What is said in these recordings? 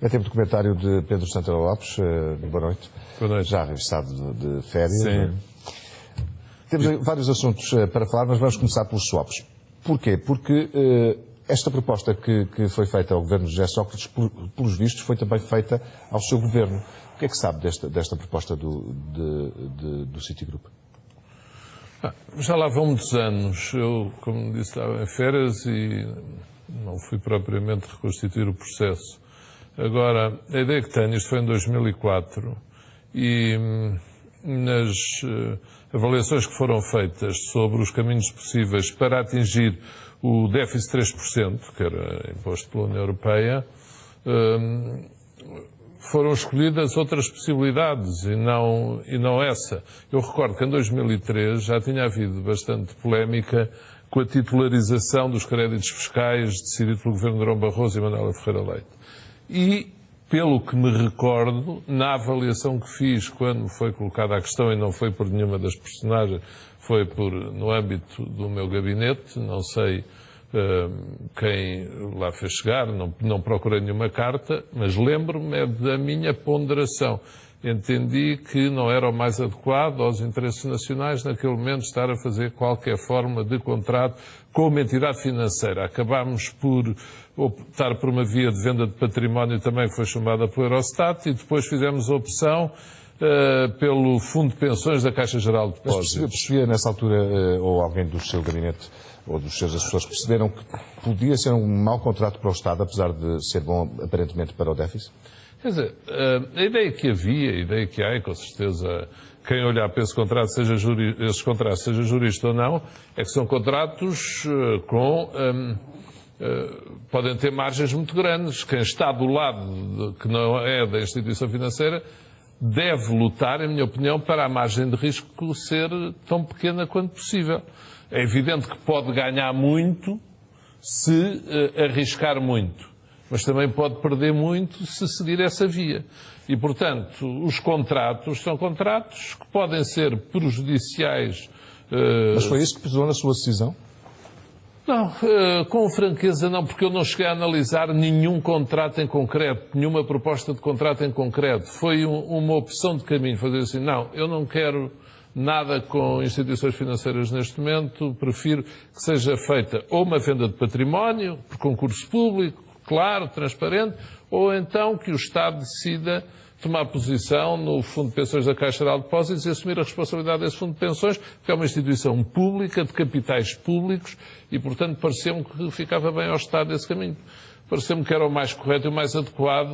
É tempo de comentário de Pedro Santana Lopes. Boa noite. Boa noite. Já regressado de férias. Sim. Temos vários assuntos para falar, mas vamos começar pelos swaps. Porquê? Porque esta proposta que foi feita ao governo de José Sócrates, pelos vistos, foi também feita ao seu governo. O que é que sabe desta proposta do Citigroup? Já lá vão muitos anos. Eu, como disse, estava em férias e não fui propriamente reconstituir o processo. Agora, a ideia que tenho, isto foi em 2004, e nas avaliações que foram feitas sobre os caminhos possíveis para atingir o déficit 3%, que era imposto pela União Europeia, foram escolhidas outras possibilidades e não essa. Eu recordo que em 2003 já tinha havido bastante polémica com a titularização dos créditos fiscais decidida pelo governo de Durão Barroso e Manuela Ferreira Leite. E, pelo que me recordo, na avaliação que fiz quando foi colocada a questão, e não foi por nenhuma das personagens, foi no âmbito do meu gabinete, não sei quem lá fez chegar, não procurei nenhuma carta, mas lembro-me da minha ponderação. Entendi que não era o mais adequado aos interesses nacionais naquele momento estar a fazer qualquer forma de contrato com uma entidade financeira. Acabámos por optar por uma via de venda de património também que foi chamada pelo Eurostat e depois fizemos a opção pelo Fundo de Pensões da Caixa Geral de Depósitos. Mas percebia nessa altura, ou alguém do seu gabinete ou dos seus assessores perceberam que podia ser um mau contrato para o Estado, apesar de ser bom aparentemente para o déficit? Quer dizer, a ideia que havia, a ideia que há, e com certeza quem olhar para esse contrato, esses contratos, seja jurista ou não, é que são contratos podem ter margens muito grandes. Quem está do lado que não é da instituição financeira deve lutar, em minha opinião, para a margem de risco ser tão pequena quanto possível. É evidente que pode ganhar muito se arriscar muito, mas também pode perder muito se seguir essa via. E, portanto, os contratos são contratos que podem ser prejudiciais. Mas foi isso que pesou na sua decisão? Não, com franqueza não, porque eu não cheguei a analisar nenhum contrato em concreto, nenhuma proposta de contrato em concreto. Foi uma opção de caminho, fazer assim, não, eu não quero nada com instituições financeiras neste momento, prefiro que seja feita ou uma venda de património, por concurso público, claro, transparente, ou então que o Estado decida tomar posição no Fundo de Pensões da Caixa Geral de Depósitos e assumir a responsabilidade desse Fundo de Pensões, porque é uma instituição pública, de capitais públicos, e, portanto, pareceu-me que ficava bem ao Estado esse caminho. Pareceu-me que era o mais correto e o mais adequado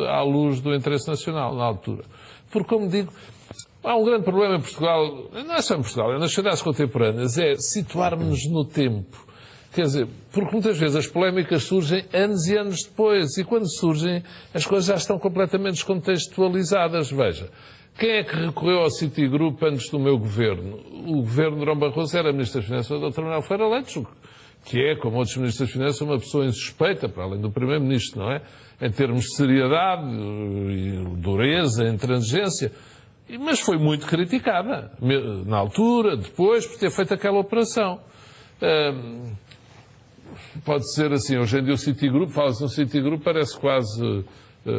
à luz do interesse nacional, na altura. Porque, como digo, há um grande problema em Portugal, não é só em Portugal, é nas sociedades contemporâneas, é situarmos-nos no tempo. Quer dizer, porque muitas vezes as polémicas surgem anos e anos depois, e quando surgem, as coisas já estão completamente descontextualizadas. Veja, quem é que recorreu ao Citigroup antes do meu governo? O governo de Durão Barroso era Ministro das Finanças, o Dr. Manuel Ferreira Leite, que é, como outros Ministros das Finanças, uma pessoa insuspeita, para além do Primeiro-Ministro, não é? Em termos de seriedade, dureza, intransigência. Mas foi muito criticada, na altura, depois, por ter feito aquela operação. Pode ser assim, hoje em dia o Citigroup, fala-se no Citigroup, parece quase,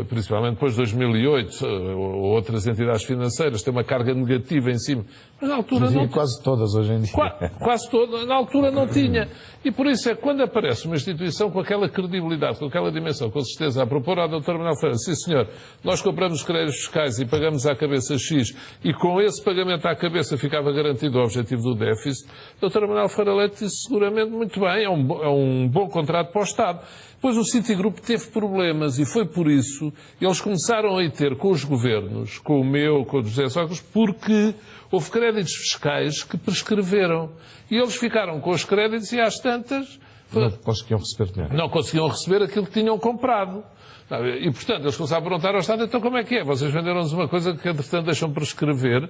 principalmente depois de 2008, ou outras entidades financeiras, tem uma carga negativa em cima. Mas na altura não... Quase todas hoje em dia. Quase todas, na altura não tinha. E por isso é que quando aparece uma instituição com aquela credibilidade, com aquela dimensão, com certeza, a propor ao Dr. Manuel Ferreira, sim senhor, nós compramos créditos fiscais e pagamos à cabeça X, e com esse pagamento à cabeça ficava garantido o objetivo do déficit, o Dr. Manuel Ferreira Leite disse seguramente muito bem, é um bom contrato para o Estado. Depois o Citigroup teve problemas e foi por isso eles começaram a ter com os governos, com o meu, com o José Sócrates, porque houve créditos fiscais que prescreveram. E eles ficaram com os créditos e às tantas... Não conseguiam receber dinheiro. Não conseguiam receber aquilo que tinham comprado. E, portanto, eles começaram a perguntar ao Estado, então como é que é? Vocês venderam-nos uma coisa que, entretanto, deixam prescrever.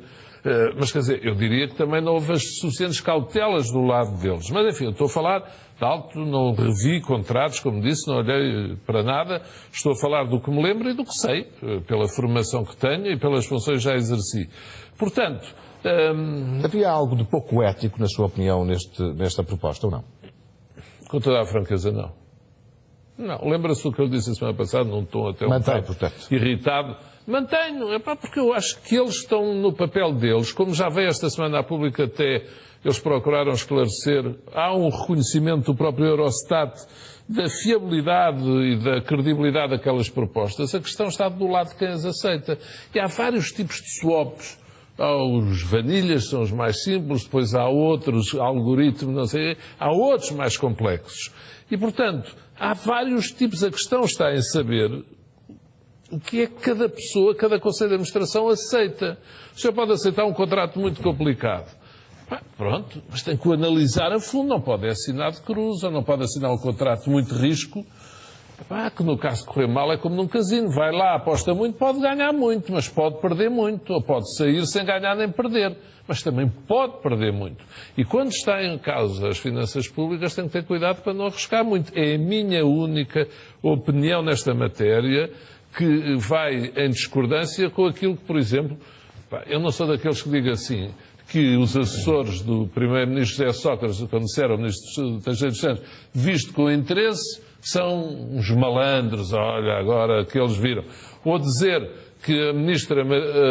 Mas, quer dizer, eu diria que também não houve as suficientes cautelas do lado deles. Mas, enfim, eu estou a falar de alto, não revi contratos, como disse, não olhei para nada. Estou a falar do que me lembro e do que sei, pela formação que tenho e pelas funções que já exerci. Portanto... Havia algo de pouco ético, na sua opinião, nesta proposta, ou não? Com toda a franqueza, não. Não, lembra-se do que eu disse a semana passada, num tom até um Mantém, bocado portanto. irritado. Mantenho, porque eu acho que eles estão no papel deles, como já veio esta semana à pública até, eles procuraram esclarecer, há um reconhecimento do próprio Eurostat da fiabilidade e da credibilidade daquelas propostas. A questão está do lado de quem as aceita. E há vários tipos de swaps. Há os vanilhas, são os mais simples, depois há outros, algoritmos, não sei, há outros mais complexos. E, portanto, há vários tipos. A questão está em saber o que é que cada pessoa, cada Conselho de Administração aceita. O senhor pode aceitar um contrato muito complicado. Pronto, mas tem que o analisar a fundo. Não pode assinar de cruz, ou não pode assinar um contrato de muito risco, que no caso de correr mal é como num casino. Vai lá, aposta muito, pode ganhar muito, mas pode perder muito. Ou pode sair sem ganhar nem perder. Mas também pode perder muito. E quando está em causa as finanças públicas, tem que ter cuidado para não arriscar muito. É a minha única opinião nesta matéria, que vai em discordância com aquilo que, por exemplo, eu não sou daqueles que digam assim, que os assessores do primeiro-ministro José Sócrates, quando disseram ao ministro Teixeira dos Santos, visto com interesse, são uns malandros, olha, agora que eles viram. Ou dizer que a ministra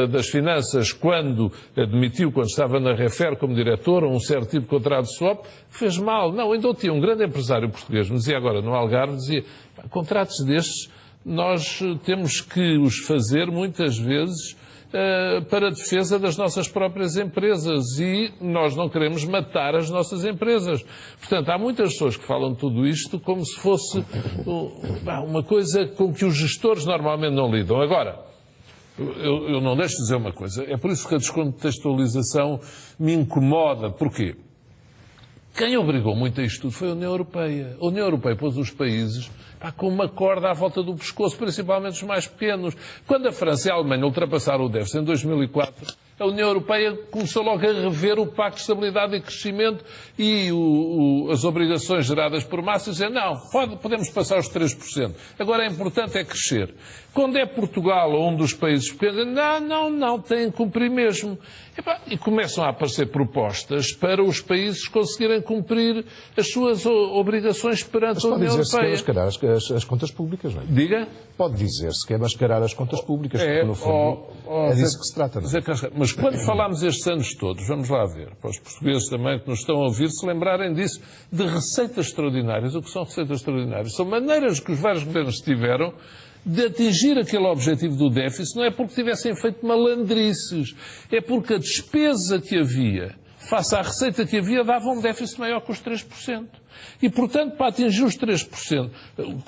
das Finanças, quando admitiu, quando estava na Refer como diretora, um certo tipo de contrato de swap, fez mal. Não, ainda tinha um grande empresário português, me dizia agora no Algarve, dizia, contratos destes, nós temos que os fazer muitas vezes para a defesa das nossas próprias empresas e nós não queremos matar as nossas empresas. Portanto, há muitas pessoas que falam tudo isto como se fosse uma coisa com que os gestores normalmente não lidam. Agora, eu não deixo de dizer uma coisa, é por isso que a descontextualização me incomoda. Porquê? Quem obrigou muito a isto tudo foi a União Europeia. A União Europeia pôs os países com uma corda à volta do pescoço, principalmente os mais pequenos. Quando a França e a Alemanha ultrapassaram o déficit em 2004, a União Europeia começou logo a rever o Pacto de Estabilidade e Crescimento e as obrigações geradas por massa e dizer, não, podemos passar os 3%. Agora, é importante é crescer. Quando é Portugal ou um dos países pequenos, não, têm que cumprir mesmo. E começam a aparecer propostas para os países conseguirem cumprir as suas obrigações perante a União Europeia. Mas pode dizer-se que é mascarar as contas públicas, não é? Diga? Pode dizer-se que é mascarar as contas públicas, porque no fundo é disso que se trata, não é? Mas quando falámos estes anos todos, vamos lá ver, para os portugueses também que nos estão a ouvir, se lembrarem disso, de receitas extraordinárias. O que são receitas extraordinárias? São maneiras que os vários governos tiveram de atingir aquele objetivo do déficit. Não é porque tivessem feito malandrices, é porque a despesa que havia, face à receita que havia, dava um déficit maior que os 3%. E, portanto, para atingir os 3%,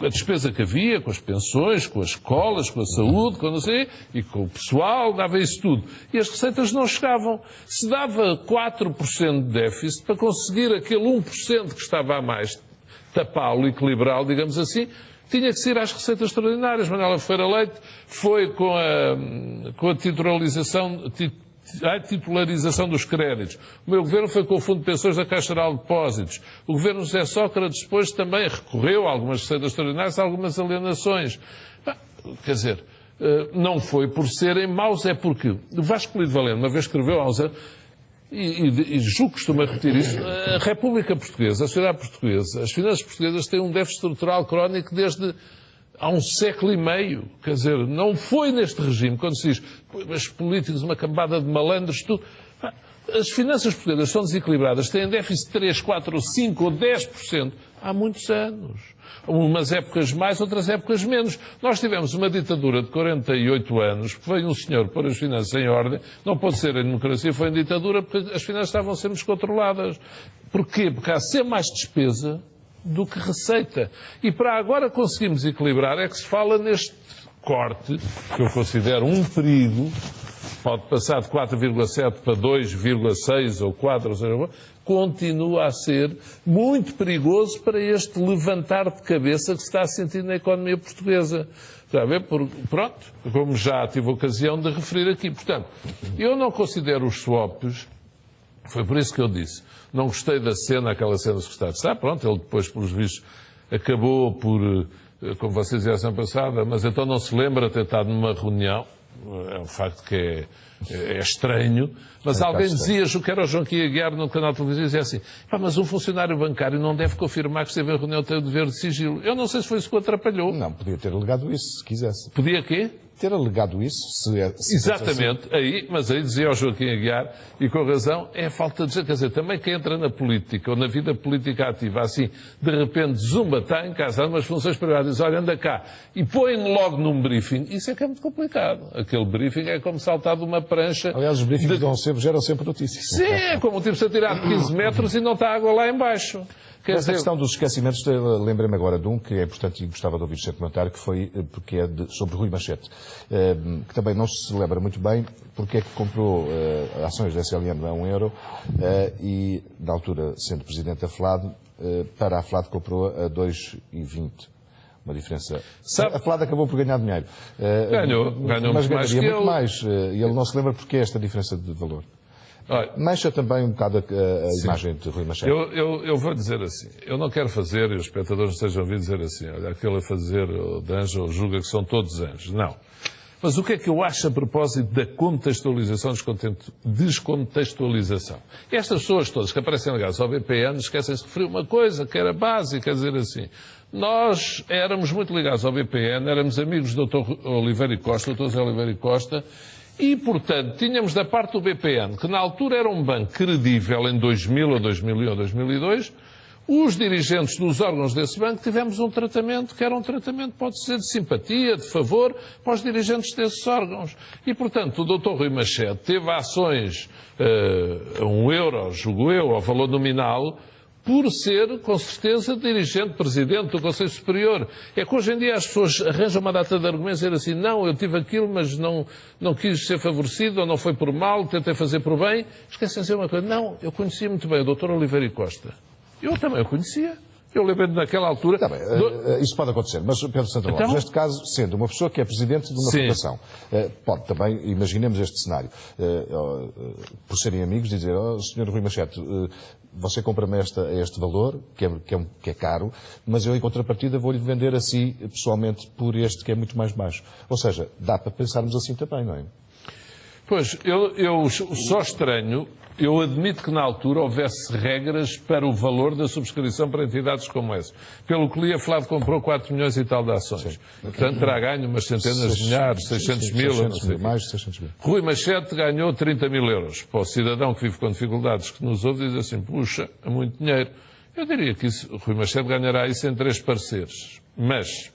a despesa que havia, com as pensões, com as escolas, com a saúde, com não sei, e com o pessoal, dava isso tudo. E as receitas não chegavam. Se dava 4% de déficit, para conseguir aquele 1% que estava a mais, tapá-lo, equilibrá-lo, digamos assim, tinha que ser às receitas extraordinárias. Manuela Ferreira Leite foi com a titularização dos créditos. O meu governo foi com o Fundo de Pensões da Caixa Geral de Depósitos. O governo José Sócrates depois também recorreu a algumas receitas extraordinárias, a algumas alienações. Quer dizer, não foi por serem maus, é porque o Vasco Lido Valente uma vez escreveu há uns anos, e julgo que costuma repetir isso, a República Portuguesa, a sociedade portuguesa, as finanças portuguesas têm um déficit estrutural crónico desde há um século e meio. Quer dizer, não foi neste regime, quando se diz, mas políticos, uma cambada de malandros, tudo. As finanças portuguesas são desequilibradas, têm déficit de 3, 4, ou 5 ou 10% há muitos anos. Umas épocas mais, outras épocas menos. Nós tivemos uma ditadura de 48 anos, que veio um senhor pôr as finanças em ordem, não pode ser em democracia, foi em ditadura, porque as finanças estavam a ser descontroladas. Porquê? Porque há sempre mais despesa do que receita. E para agora conseguimos equilibrar é que se fala neste corte, que eu considero um perigo, pode passar de 4,7 para 2,6 ou 4, ou seja, continua a ser muito perigoso para este levantar de cabeça que se está a sentir na economia portuguesa. Está a ver? Pronto, como já tive ocasião de referir aqui. Portanto, eu não considero os swaps, foi por isso que eu disse, não gostei da cena, aquela cena do secretário de Estado. Pronto, ele depois, pelos vistos, acabou por, como vocês diziam a semana passada, mas então não se lembra de ter estado numa reunião. É um facto que é estranho, mas alguém dizia, o que era o Joaquim Aguiar no canal televisivo, dizia assim, mas um funcionário bancário não deve confirmar que esteve em reunião, tem o dever de sigilo. Eu não sei se foi isso que o atrapalhou. Não, podia ter alegado isso, se quisesse. Podia quê? Ter alegado isso, se Exatamente, assim. Mas aí dizia o Joaquim Aguiar, e com razão, é a falta de... Quer dizer, também quem entra na política, ou na vida política ativa, assim, de repente, zumba, está em casa, há umas funções privadas, diz, olha, anda cá, e põe-no logo num briefing, isso é que é muito complicado. Aquele briefing é como saltar de uma prancha... Aliás, os briefings geram sempre notícias. Sim, é como um tipo se atirar de 15 metros e não está água lá em baixo. Mas a questão dos esquecimentos, lembrei-me agora de um que é importante e gostava de ouvir o seu comentário, que foi, porque é sobre Rui Machete, que também não se lembra muito bem porque é que comprou ações da SLN a €1 e, na altura, sendo presidente da FLAD, para a FLAD comprou a 2,20. Uma diferença. A FLAD acabou por ganhar dinheiro. Ganhou mas muito mais que muito ele. mais. E ele não se lembra porque é esta diferença de valor. Olha, mancha também um bocado a imagem de Rui Machete. Eu vou dizer assim, eu não quero fazer, e os espectadores não estejam a ouvir dizer assim, olha, aquele a fazer de anjo, julga que são todos anjos. Não. Mas o que é que eu acho a propósito da contextualização, descontextualização? Estas pessoas todas que aparecem ligadas ao BPN esquecem-se de referir uma coisa que era básica, quer dizer assim, nós éramos muito ligados ao BPN, éramos amigos do Dr. Oliveira e Costa, Dr. José Oliveira e Costa, e, portanto, tínhamos da parte do BPN, que na altura era um banco credível em 2000 ou 2001 ou 2002, os dirigentes dos órgãos desse banco tivemos um tratamento que era um tratamento, pode ser, de simpatia, de favor, para os dirigentes desses órgãos. E, portanto, o Dr. Rui Machete teve ações a €1, julgo eu, ao valor nominal, por ser, com certeza, dirigente, presidente do Conselho Superior. É que hoje em dia as pessoas arranjam uma data de argumentos e dizem assim, não, eu tive aquilo, mas não quis ser favorecido, ou não foi por mal, tentei fazer por bem. Esquecem de dizer uma coisa, não, eu conhecia muito bem o Dr. Oliveira e Costa. Eu também o conhecia. Eu lembro-me naquela altura... Tá bem, isso pode acontecer, mas Pedro Santana Lopes, neste caso, sendo uma pessoa que é presidente de uma fundação, pode também, imaginemos este cenário, por serem amigos, dizer, Sr. Rui Machete, você compra-me este valor, que é caro, mas eu, em contrapartida, vou-lhe vender a si, pessoalmente, por este que é muito mais baixo. Ou seja, dá para pensarmos assim também, não é? Pois, eu só estranho, eu admito que na altura houvesse regras para o valor da subscrição para entidades como essa. Pelo que li, a FLAD comprou 4 milhões e tal de ações. Sim. Portanto, terá ganho umas centenas de milhares, 600 mil, não sei. Mais de 600 mil. Rui Machete ganhou 30 mil euros. Para o cidadão que vive com dificuldades, que nos ouve, diz assim, puxa, é muito dinheiro. Eu diria que Rui Machete ganhará isso em 3 pareceres. Mas...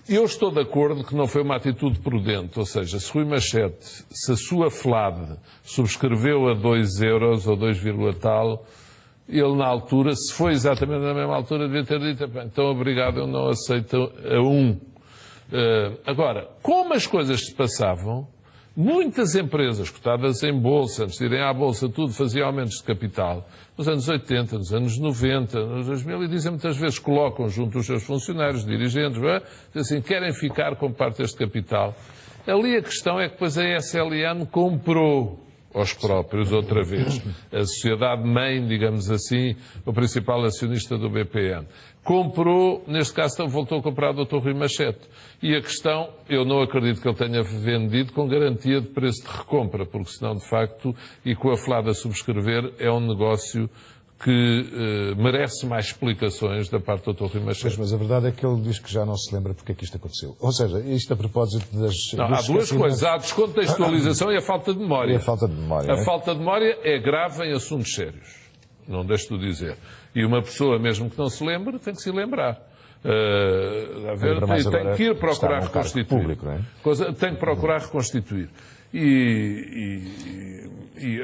eu estou de acordo que não foi uma atitude prudente, ou seja, se Rui Machete, se a sua FLAD subscreveu a €2 ou 2, tal, ele na altura, se foi exatamente na mesma altura, devia ter dito, então obrigado, eu não aceito a 1. Agora, como as coisas se passavam, muitas empresas cotadas em bolsa, antes de irem à bolsa, tudo fazia aumentos de capital. Nos anos 80, nos anos 90, nos 2000, e dizem muitas vezes, colocam junto os seus funcionários, dirigentes, assim, querem ficar com parte deste capital. Ali a questão é que depois a SLN comprou aos próprios outra vez. A sociedade-mãe, digamos assim, o principal acionista do BPN. Comprou, neste caso voltou a comprar o Dr. Rui Machete. E a questão, eu não acredito que ele tenha vendido com garantia de preço de recompra, porque senão, de facto, e com a FLAD a subscrever, é um negócio que merece mais explicações da parte do Dr. Rui Machete. Mas a verdade é que ele diz que já não se lembra porque é que isto aconteceu. Ou seja, isto a propósito das... Não, há duas coisas. Há a descontextualização e a falta de memória. E a falta de memória. A falta de memória é grave em assuntos sérios. Não deixo de dizer. E uma pessoa, mesmo que não se lembre, tem que se lembrar. Tem que ir procurar reconstituir. Público, não é? Tem que procurar reconstituir. E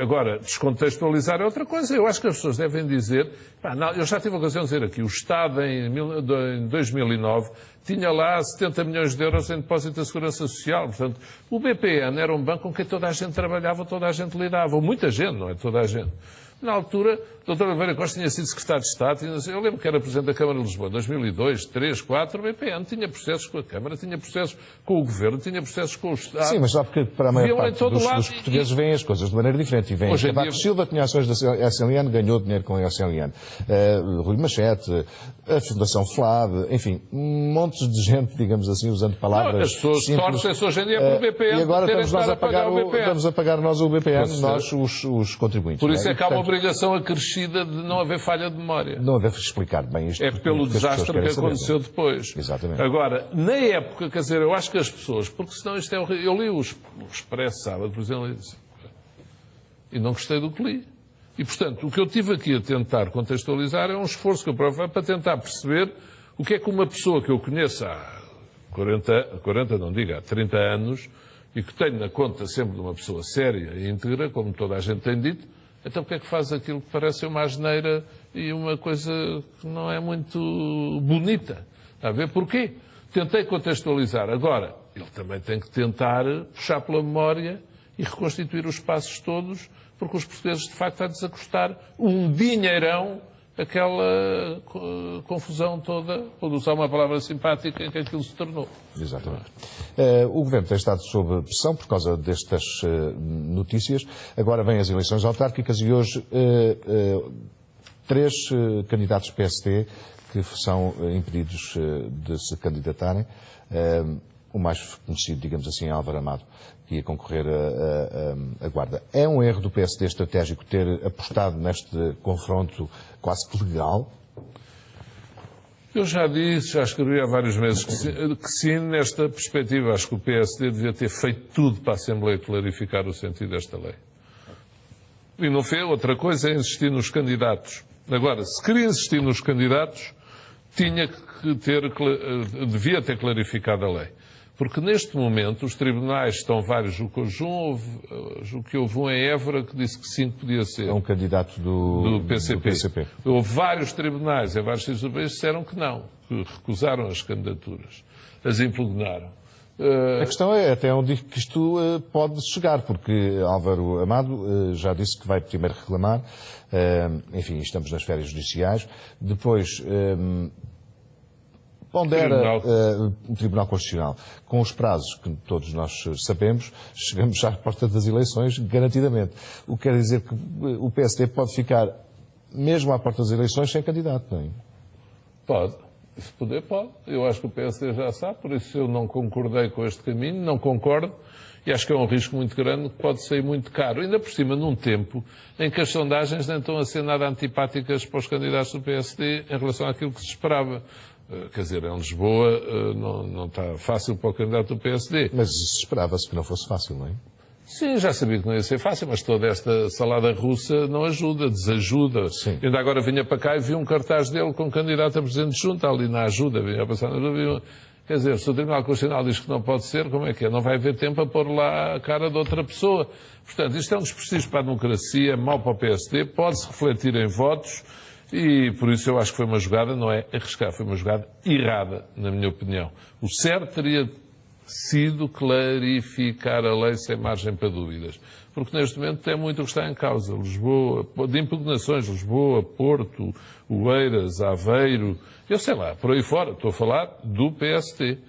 agora, descontextualizar é outra coisa. Eu acho que as pessoas devem dizer... não, eu já tive a ocasião de dizer aqui, o Estado, em 2009, tinha lá 70 milhões de euros em depósito da Segurança Social. Portanto, o BPN era um banco com quem toda a gente trabalhava, toda a gente lidava. Ou muita gente, não é toda a gente. Na altura, Dr. Oliveira Costa tinha sido secretário de Estado. Eu lembro que era presidente da Câmara de Lisboa em 2002, 3, 2004. O BPN tinha processos com a Câmara, tinha processos com o Governo, tinha processos com o Estado. Sim, mas só porque para a maior Viam em parte todo dos, lado dos portugueses veem as coisas de maneira diferente. E veem Hoje em Cavaco dia- Silva tinha ações da SLN, ganhou dinheiro com a SLN. Rui Machete, a Fundação FLAD, enfim, montes de gente, digamos assim, usando palavras Não, as pessoas simples. torcem-se hoje em dia pelo BPN. E agora terem estamos nós estado a pagar, o BPN. estamos a pagar nós o BPN, Pois é. nós os contribuintes. Por isso não é que há uma Portanto, obrigação acrescida de não haver falha de memória. não deve explicar bem isto. É porque pelo as pessoas desastre querem que saber, aconteceu não é? depois. Exatamente. Agora, na época, quer dizer, eu acho que as pessoas, porque senão isto é horrível. Eu li o Expresso sábado, por exemplo, e não gostei do que li. E, portanto, o que eu tive aqui a tentar contextualizar é um esforço que eu provo para tentar perceber o que é que uma pessoa que eu conheço há 40 não diga, há 30 anos, e que tenho na conta sempre de uma pessoa séria e íntegra, como toda a gente tem dito, então porque é que faz aquilo que parece uma asneira e uma coisa que não é muito bonita? Está a ver porquê? Tentei contextualizar. Agora, ele também tem que tentar puxar pela memória e reconstituir os passos todos, porque os portugueses, de facto, a desacostar um dinheirão aquela confusão toda, vou usar uma palavra simpática, em que aquilo se tornou. Exatamente. O Governo tem estado sob pressão por causa destas notícias. Agora vêm as eleições autárquicas e hoje 3 candidatos PSD que são impedidos de se candidatarem. O mais conhecido, digamos assim, Álvaro Amado, que ia concorrer a Guarda. É um erro do PSD estratégico ter apostado neste confronto quase que legal? Eu já disse, já escrevi há vários meses que sim, nesta perspectiva. Acho que o PSD devia ter feito tudo para a Assembleia clarificar o sentido desta lei. E não fez. Outra coisa é insistir nos candidatos. Agora, se queria insistir nos candidatos, devia ter clarificado a lei. Porque neste momento os tribunais estão vários, julgo que houve um em Évora que disse que 5 podia ser. É um candidato do PCP. Houve vários tribunais em vários sítios do país que disseram que não, que recusaram as candidaturas, as impugnaram. A questão é até onde que isto pode chegar, porque Álvaro Amado já disse que vai primeiro reclamar, enfim, estamos nas férias judiciais, depois pondera o Tribunal Constitucional. Com os prazos que todos nós sabemos, chegamos já à porta das eleições, garantidamente. O que quer dizer que o PSD pode ficar, mesmo à porta das eleições, sem candidato, não é? Pode. Se puder, pode. Eu acho que o PSD já sabe, por isso eu não concordei com este caminho, não concordo, e acho que é um risco muito grande que pode sair muito caro. Ainda por cima, num tempo em que as sondagens nem estão a ser nada antipáticas para os candidatos do PSD em relação àquilo que se esperava. Quer dizer, em Lisboa não está fácil para o candidato do PSD. Mas esperava-se que não fosse fácil, não é? Sim, já sabia que não ia ser fácil, mas toda esta salada russa não ajuda, desajuda. Sim. Eu ainda agora vinha para cá e vi um cartaz dele com candidato a presidente de junta ali na ajuda, vinha a passar na ajuda. Quer dizer, se o Tribunal Constitucional diz que não pode ser, como é que é? Não vai haver tempo a pôr lá a cara de outra pessoa. Portanto, isto é um desprestígio para a democracia, é mau para o PSD, pode-se refletir em votos e por isso eu acho que foi uma jogada, não é arriscar, foi uma jogada errada, na minha opinião. O certo teria sido clarificar a lei sem margem para dúvidas. Porque neste momento tem muito o que está em causa. Lisboa, de impugnações, Lisboa, Porto, Oeiras, Aveiro, eu sei lá, por aí fora. Estou a falar do PST.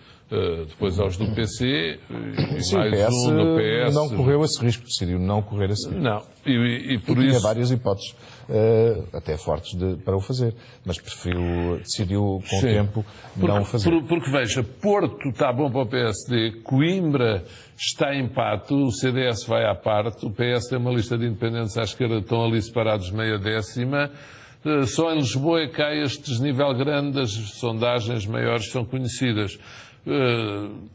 Depois aos do PC e Sim, mais o PS um no PS. não correu esse risco, decidiu não correr esse risco. Não, e por Tinha isso... várias hipóteses, até fortes, para o fazer, mas decidiu com o tempo não o fazer. Porque veja, Porto está bom para o PSD, Coimbra está em empate, o CDS vai à parte, o PS tem uma lista de independentes à esquerda, estão ali separados meia décima, só em Lisboa é que há este desnível grande, as sondagens maiores são conhecidas.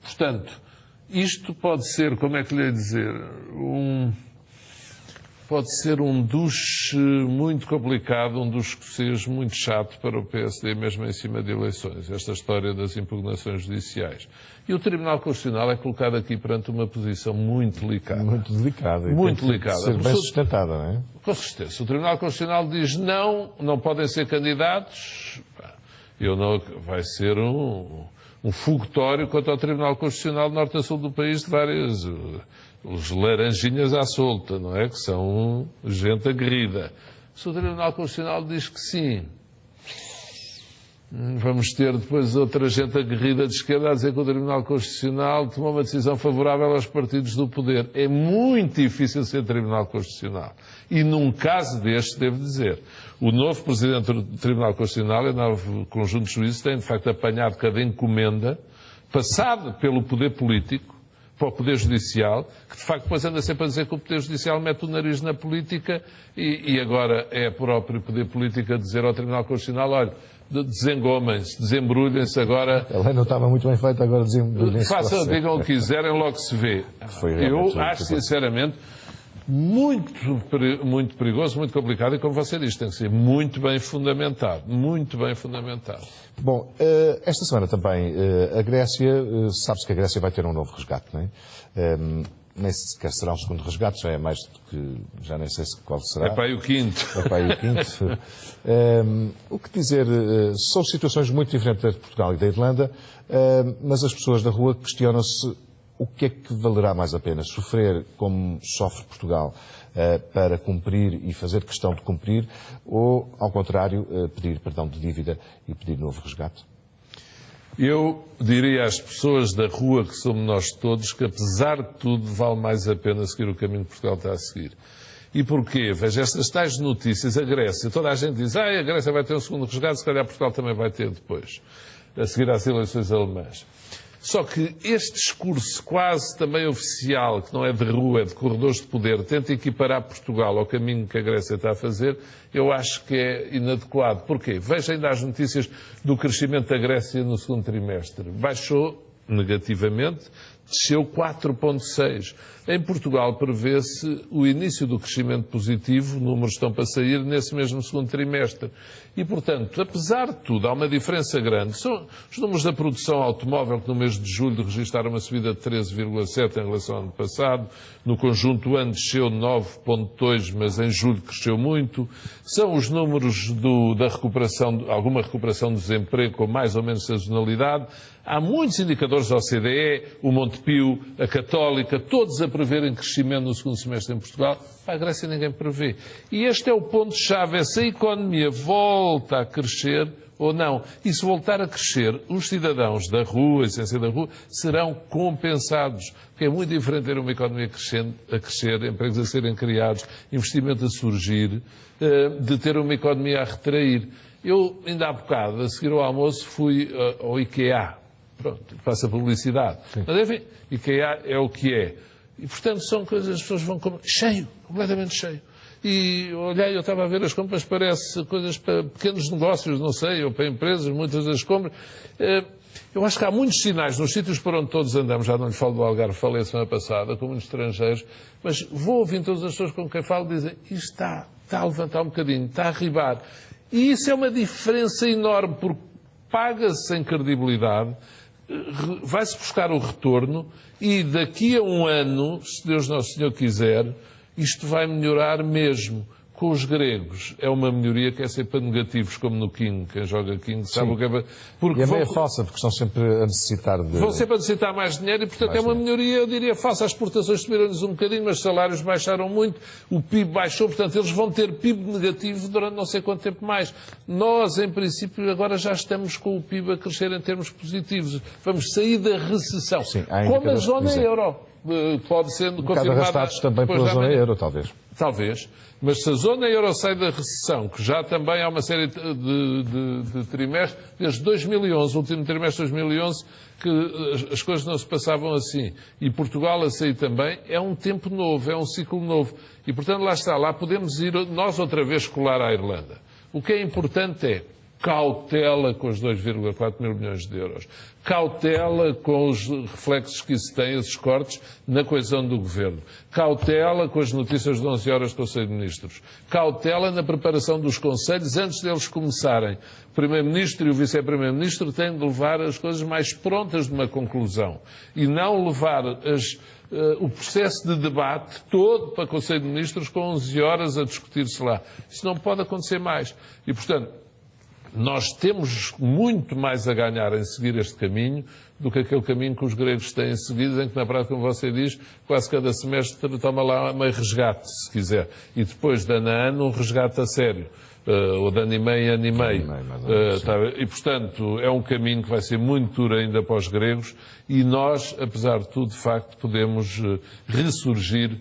Portanto, isto pode ser, como é que lhe ia dizer, pode ser um duche muito complicado, um duche escocês muito chato para o PSD, mesmo em cima de eleições, esta história das impugnações judiciais. E o Tribunal Constitucional é colocado aqui perante uma posição muito delicada. Muito delicada. Muito delicada. Ser bem sustentada, não é? Com certeza. O Tribunal Constitucional diz não podem ser candidatos. Vai ser um fogotório quanto ao Tribunal Constitucional do Norte a Sul do país de várias... Os laranjinhas à solta, não é? Que são gente aguerrida. Se o Tribunal Constitucional diz que sim, vamos ter depois outra gente aguerrida de esquerda a dizer que o Tribunal Constitucional tomou uma decisão favorável aos partidos do poder. É muito difícil ser Tribunal Constitucional. E num caso deste, devo dizer, o novo Presidente do Tribunal Constitucional e o novo conjunto de juízes têm, de facto, apanhado cada encomenda, passado pelo poder político, para o Poder Judicial, que de facto depois anda sempre a dizer que o Poder Judicial mete o nariz na política e agora é o próprio Poder Político a dizer ao Tribunal Constitucional, olha, desengomem-se, desembrulhem-se agora. A lei não estava muito bem feita, agora desembrulhem-se. Façam, digam o que quiserem, logo se vê. Eu acho, sinceramente, muito perigoso, muito complicado e, como você diz, tem que ser muito bem fundamentado. Muito bem fundamentado. Bom, esta semana também a Grécia, sabe-se que a Grécia vai ter um novo resgate, não é? Nem sequer será um segundo resgate, já é mais do que, já nem sei qual será. É para aí o quinto. É para aí o quinto. O que dizer, são situações muito diferentes de Portugal e da Irlanda, mas as pessoas da rua questionam-se o que é que valerá mais a pena, sofrer como sofre Portugal para cumprir e fazer questão de cumprir, ou, ao contrário, pedir perdão de dívida e pedir novo resgate? Eu diria às pessoas da rua, que somos nós todos, que apesar de tudo vale mais a pena seguir o caminho que Portugal está a seguir. E porquê? Veja, estas tais notícias, a Grécia, toda a gente diz, a Grécia vai ter um segundo resgate, se calhar Portugal também vai ter depois, a seguir às eleições alemãs. Só que este discurso quase também oficial, que não é de rua, é de corredores de poder, tenta equiparar Portugal ao caminho que a Grécia está a fazer, eu acho que é inadequado. Porquê? Veja ainda as notícias do crescimento da Grécia no segundo trimestre. Baixou negativamente, desceu 4,6%. Em Portugal prevê-se o início do crescimento positivo, números estão para sair nesse mesmo segundo trimestre. E, portanto, apesar de tudo, há uma diferença grande. São os números da produção automóvel, que no mês de julho registraram uma subida de 13,7% em relação ao ano passado. No conjunto do ano desceu 9,2%, mas em julho cresceu muito. São os números da recuperação, alguma recuperação do desemprego com mais ou menos sazonalidade. Há muitos indicadores da OCDE, o Montepio, a Católica, todos a preverem crescimento no segundo semestre em Portugal. Para a Grécia ninguém prevê. E este é o ponto-chave, é se a economia volta a crescer ou não. E se voltar a crescer, os cidadãos da rua, a essência da rua, serão compensados. Porque é muito diferente ter uma economia a crescer, empregos a serem criados, investimento a surgir, de ter uma economia a retrair. Eu, ainda há bocado, a seguir ao almoço, fui ao IKEA. Pronto, faço a publicidade. Sim. Mas, enfim, IKEA é o que é. E, portanto, são coisas que as pessoas vão comer. Cheio, completamente cheio. E olhei, eu estava a ver as compras, parece coisas para pequenos negócios, não sei, ou para empresas, muitas das compras. Eu acho que há muitos sinais nos sítios por onde todos andamos, já não lhe falo do Algarve, falei a semana passada, com muitos estrangeiros, mas vou ouvindo todas as pessoas com quem falo dizem, isto está a levantar um bocadinho, está a arribar. E isso é uma diferença enorme, porque paga-se em credibilidade, vai-se buscar o retorno e daqui a um ano, se Deus Nosso Senhor quiser, isto vai melhorar mesmo. Com os gregos é uma melhoria que é sempre para negativos, como no King. Quem joga King sabe o que é. Porque e é meio falsa, porque estão sempre a necessitar de... Vão sempre a necessitar mais dinheiro e, portanto, é uma melhoria, eu diria, falsa. As exportações subiram-nos um bocadinho, mas os salários baixaram muito, o PIB baixou, portanto, eles vão ter PIB negativo durante não sei quanto tempo mais. Nós, em princípio, agora já estamos com o PIB a crescer em termos positivos. Vamos sair da recessão. Sim, como a zona euro. Pode ser confirmada... arrastados também pela zona euro, talvez. Talvez. Mas se a zona euro sai da recessão, que já também há uma série de trimestres, desde 2011, o último trimestre de 2011, que as coisas não se passavam assim. E Portugal a sair também, é um tempo novo, é um ciclo novo. E, portanto, lá está, lá podemos ir nós outra vez colar à Irlanda. O que é importante é cautela com os 2,4 mil milhões de euros. Cautela com os reflexos que isso tem, esses cortes, na coesão do Governo. Cautela com as notícias de 11 horas do Conselho de Ministros. Cautela na preparação dos conselhos antes deles começarem. O Primeiro-Ministro e o Vice-Primeiro-Ministro têm de levar as coisas mais prontas de uma conclusão e não levar o processo de debate todo para o Conselho de Ministros com 11 horas a discutir-se lá. Isso não pode acontecer mais. E, portanto, nós temos muito mais a ganhar em seguir este caminho do que aquele caminho que os gregos têm seguido, em que, na prática, como você diz, quase cada semestre toma lá meio resgate, se quiser. E depois, de ano a ano, um resgate a sério. Ou de ano e meio, ano e meio. E, portanto, é um caminho que vai ser muito duro ainda para os gregos e nós, apesar de tudo, de facto, podemos ressurgir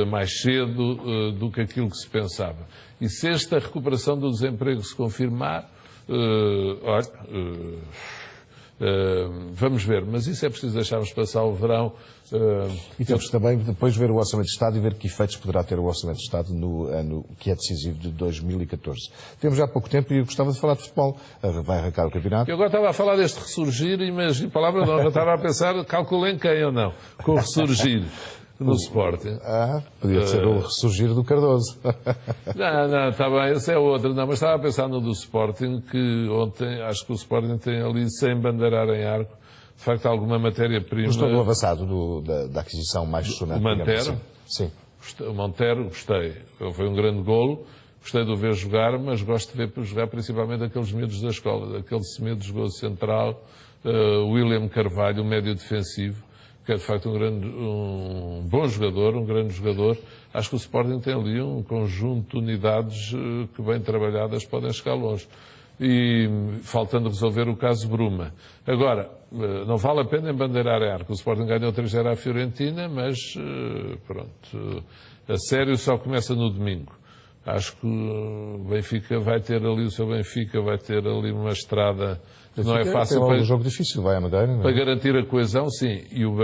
mais cedo do que aquilo que se pensava. E se esta recuperação do desemprego se confirmar, vamos ver, mas isso é preciso deixarmos passar o verão. E temos também depois ver o Orçamento de Estado e ver que efeitos poderá ter o Orçamento de Estado no ano que é decisivo de 2014. Temos já pouco tempo e eu gostava de falar de futebol. Vai arrancar o campeonato. Eu agora estava a falar deste ressurgir, mas em palavra não, eu estava a pensar, calculem quem ou não, com o ressurgir no Sporting. Podia ser o ressurgir do Cardoso. Não, está bem, esse é outro. Não, mas estava a pensar no do Sporting, que ontem, acho que o Sporting tem ali, sem bandeirar em arco, de facto, alguma matéria-prima. Gostou do avançado, da aquisição mais sonante? O Montero? Sim. O Montero, gostei. Foi um grande golo. Gostei de o ver jogar, mas gosto de ver jogar principalmente aqueles miúdos da escola. Aquele Semedo jogou central, William Carvalho, um médio defensivo, que é de facto um bom jogador, um grande jogador. Acho que o Sporting tem ali um conjunto de unidades que, bem trabalhadas, podem chegar longe. E faltando resolver o caso Bruma. Agora, não vale a pena embandeirar a arco. O Sporting ganhou 3-0 à Fiorentina, mas pronto, a sério só começa no domingo. Acho que o Benfica vai ter ali, o seu Benfica vai ter ali uma estrada que não é fácil para... um jogo difícil, vai à Madeira, não é? Para garantir a coesão, sim.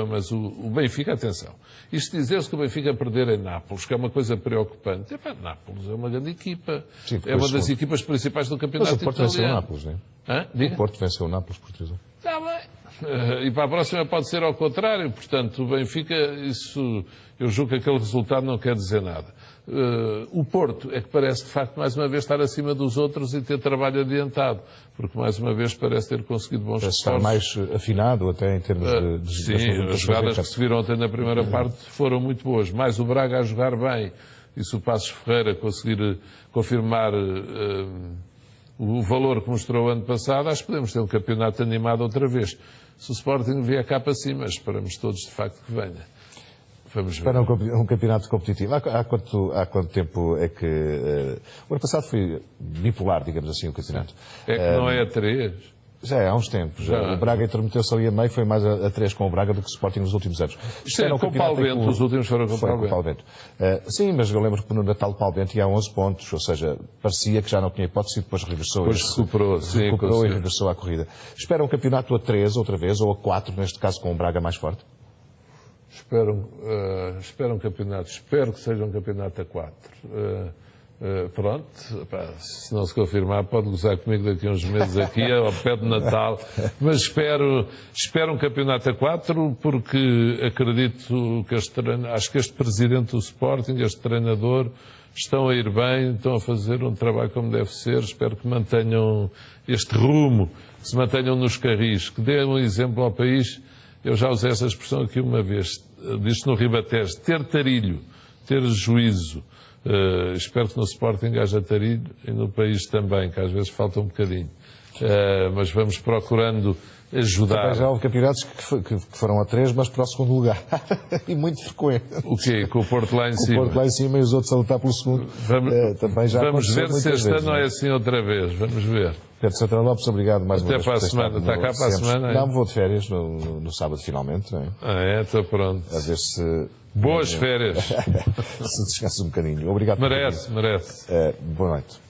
Mas o Benfica, atenção, isto dizer-se que o Benfica perder em Nápoles, que é uma coisa preocupante, Nápoles é uma grande equipa, sim, é uma das equipas principais do campeonato italiano. Mas o Porto venceu o Nápoles, não é? O Porto venceu o Nápoles por 3-1. Está bem. E para a próxima pode ser ao contrário. Portanto, o Benfica, isso, eu julgo que aquele resultado não quer dizer nada. O Porto é que parece, de facto, mais uma vez estar acima dos outros e ter trabalho adiantado. Porque, mais uma vez, parece ter conseguido bons resultados. Estar mais afinado, até em termos de sim, as jogadas que se viram ontem na primeira parte foram muito boas. Mais o Braga a jogar bem. E se o Passos Ferreira conseguir confirmar o valor que mostrou ano passado, acho que podemos ter um campeonato animado outra vez. Se o Sporting vier cá para cima, esperamos todos, de facto, que venha. Vamos ver. Espera um campeonato competitivo. Há quanto tempo é que... o ano passado foi bipolar, digamos assim, o campeonato. É que não é a 3. Já é há uns tempos. Já. O Braga intermeteu-se ali a meio, foi mais a 3 com o Braga do que o Sporting nos últimos anos. Sim, com o Palvento, os últimos foram com o Palvento. Sim, mas eu lembro que no Natal o Palvento ia a 11 pontos, ou seja, parecia que já não tinha hipótese e depois regressou. Depois recuperou e regressou à corrida. Espera um campeonato a 3 outra vez, ou a 4, neste caso com o Braga mais forte? Espero um campeonato, espero que seja um campeonato a 4. Pronto, se não se confirmar, pode gozar comigo daqui a uns meses aqui, ao pé de Natal, mas espero um campeonato a 4, porque acredito que acho que este presidente do Sporting, este treinador, estão a ir bem, estão a fazer um trabalho como deve ser, espero que mantenham este rumo, que se mantenham nos carris, que dêem um exemplo ao país. Eu já usei essa expressão aqui uma vez, disse no Ribatejo, ter tarilho, ter juízo. Espero que no Sporting haja tarilho e no país também, que às vezes falta um bocadinho. Mas vamos procurando ajudar. Também já houve campeonatos que foram a 3, mas para o segundo lugar. E muito frequente. O quê? Com o Porto lá em cima? Com o Porto lá em cima e os outros a lutar pelo segundo. Também já vamos ver se este ano é assim outra vez. Vamos ver. Pedro Santana Lopes, obrigado mais uma vez. Até para a semana. Está cá para a semana? Não, vou de férias no sábado finalmente. Não é? Estou pronto. A ver se... Boas férias. Se descansas um bocadinho. Obrigado. Merece. Boa noite.